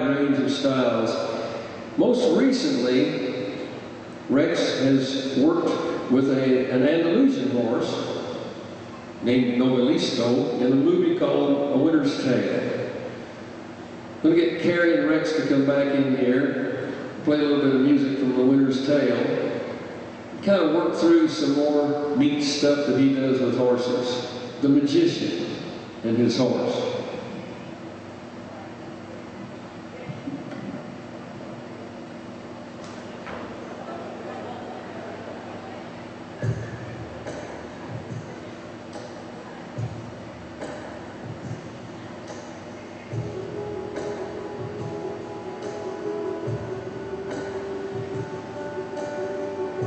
wide range of styles. Most recently, Rex has worked with an Andalusian horse named Listo in a movie called A Winter's Tale. I'm going to get Carrie and Rex to come back in here, play a little bit of music from A Winter's Tale, kind of work through some more neat stuff that he does with horses. The magician and his horse.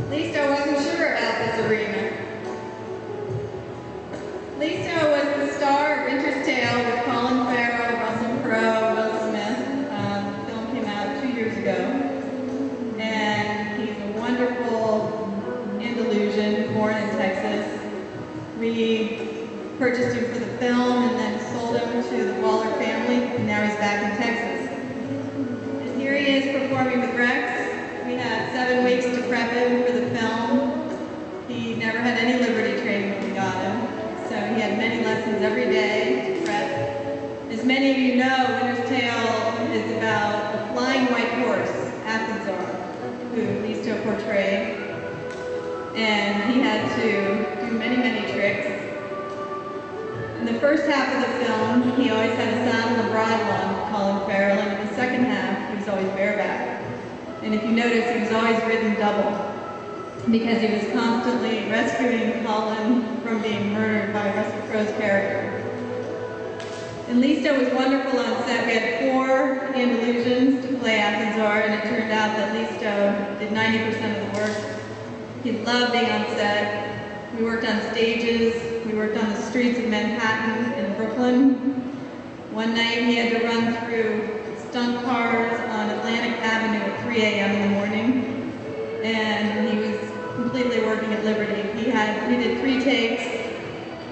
Listo wasn't sure about this arena. Listo was the star of Winter's Tale with Colin Farrell, Russell Crowe, Will Smith. The film came out 2 years ago. And he's a wonderful Andalusian, born in Texas. We purchased him for the film and then sold him to the Waller family, and now he's back in Texas. And here he is performing with Rex. We had 7 weeks to prep him for the film. He never had any Liberty training when we got him, so he had many lessons every day to prep. As many of you know, Winter's Tale is about a flying white horse, Athensar, who Listo portrayed, and he had to do many, many tricks. In the first half of the film, he always had a saddle and bridle on, Colin Farrell, and in the second half, he was always bareback. And if you notice, he was always ridden double because he was constantly rescuing Colin from being murdered by Russell Crowe's character. And Listo was wonderful on set. We had 4 Andalusians to play Athensar, and it turned out that Listo did 90% of the work. He loved being on set. We worked on stages. We worked on the streets of Manhattan and Brooklyn. One night he had to run through stunt cars on Atlantic Avenue at 3 a.m. in the morning, and he was completely working at Liberty. He did 3 takes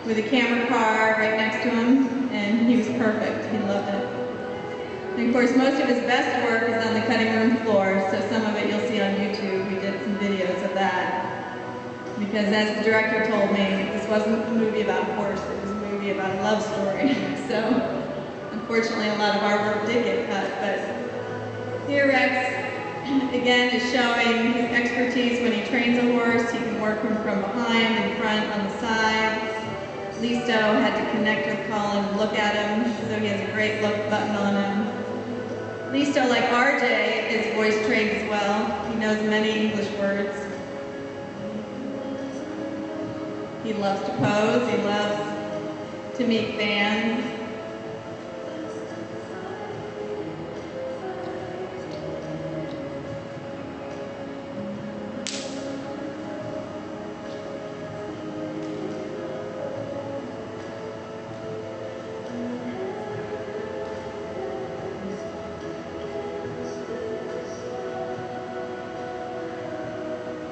with a camera car right next to him, and he was perfect. He loved it. And of course, most of his best work is on the cutting room floor, so some of it you'll see on YouTube. We did some videos of that, because as the director told me, this wasn't a movie about a horse, it was a movie about a love story. So unfortunately, a lot of our work did get cut, but here Rex, again, is showing his expertise when he trains a horse. He can work him from behind, in front, on the side. Listo had to connect with Colin and look at him, so he has a great look button on him. Listo, like RJ, is voice trained as well. He knows many English words. He loves to pose. He loves to meet fans.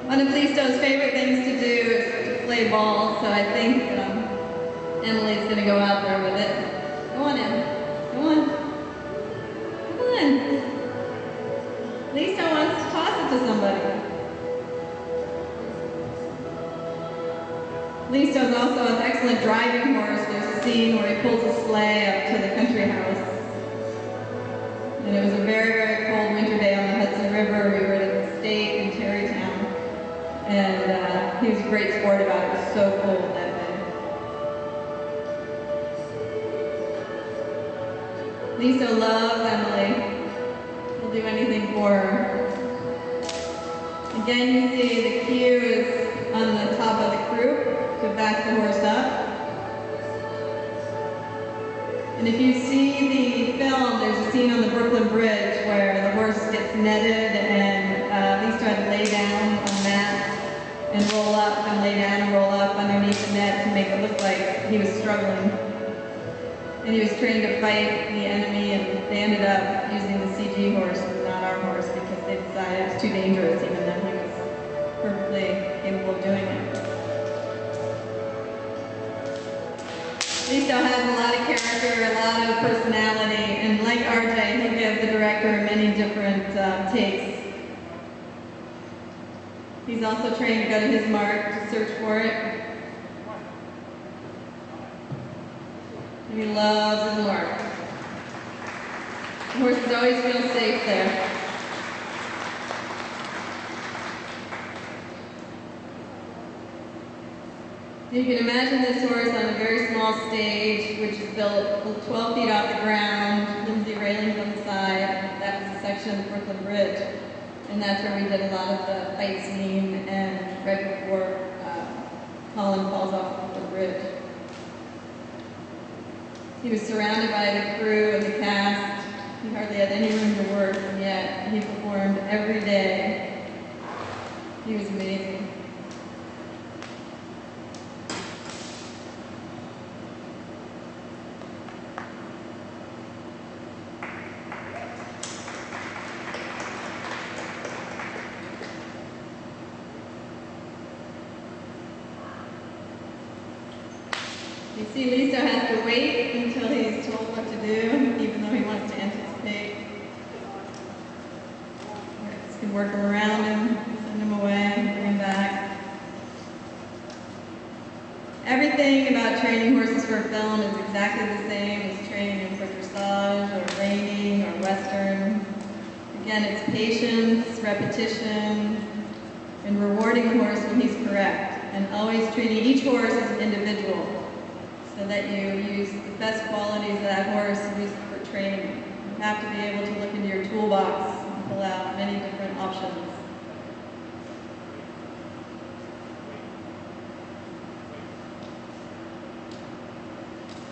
One of Listo's favorite things to do is to play ball, so I think Emily's going to go out there with it. Go on, Em. Go on. Come on. Listo wants to toss it to somebody. Listo's also an excellent driving horse. There's a scene where he pulls a sleigh up to the country house. And it was a very, very cold winter day on the Hudson River. We were at the state in Tarrytown. And he was a great sport about it. It was so cold that day. Listo loves Emily. He'll do anything for her. Again, you see the cue is on the top of the croup to back the horse up. And if you see the film, there's a scene on the Brooklyn Bridge where the horse gets netted and Listo had to lay down on mats and roll up and lay down and roll up underneath the net to make it look like he was struggling. And he was trained to fight the enemy, and they ended up using the CG horse and not our horse because they decided it was too dangerous, even though he was perfectly capable of doing it. Listo has a lot of character, a lot of personality, and like RJ, he'll give the director many different takes. He's also trained to go to his mark to search for it. And he loves his mark. The horses always feel safe there. You can imagine this horse on a very small stage, which is built 12 feet off the ground, flimsy railings on the side. That was a section of the Brooklyn Bridge. And that's where we did a lot of the fight scene and right before Colin falls off the bridge. He was surrounded by the crew and the cast. He hardly had any room to work, and yet he performed every day. He was amazing. You see, Listo has to wait until he's told what to do, even though he wants to anticipate. Just can work him around him, send him away, bring him back. Everything about training horses for a film is exactly the same as training them for dressage or reining or western. Again, it's patience, repetition, and rewarding the horse when he's correct, and always treating each horse as an individual, so that you use the best qualities of that horse used for training. You have to be able to look into your toolbox and pull out many different options.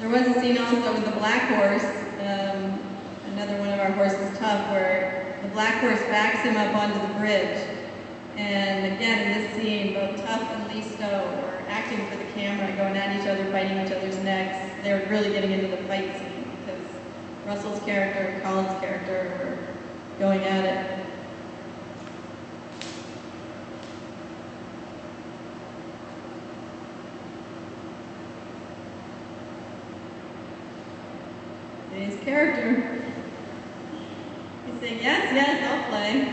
There was a scene also with the black horse, another one of our horses, Tough, where the black horse backs him up onto the bridge. And again, in this scene, both Tough and Listo were acting for the camera, going at each other, biting each other's necks. They were really getting into the fight scene because Russell's character and Colin's character were going at it. And his character, he's saying, yes, yes, I'll play.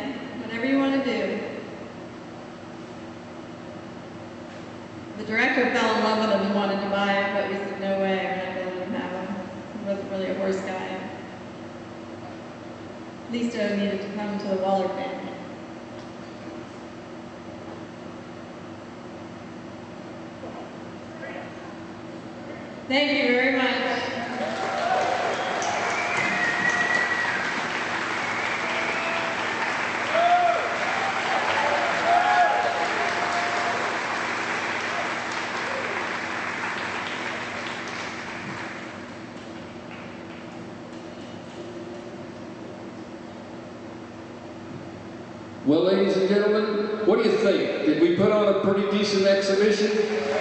Whatever you want to do. The director fell in love with him and wanted to buy it, but we said, no way, we're not going to let him have him. He wasn't really a horse guy. Listo needed to come to the Waller family. Thank you very much. Well, ladies and gentlemen, what do you think? Did we put on a pretty decent exhibition?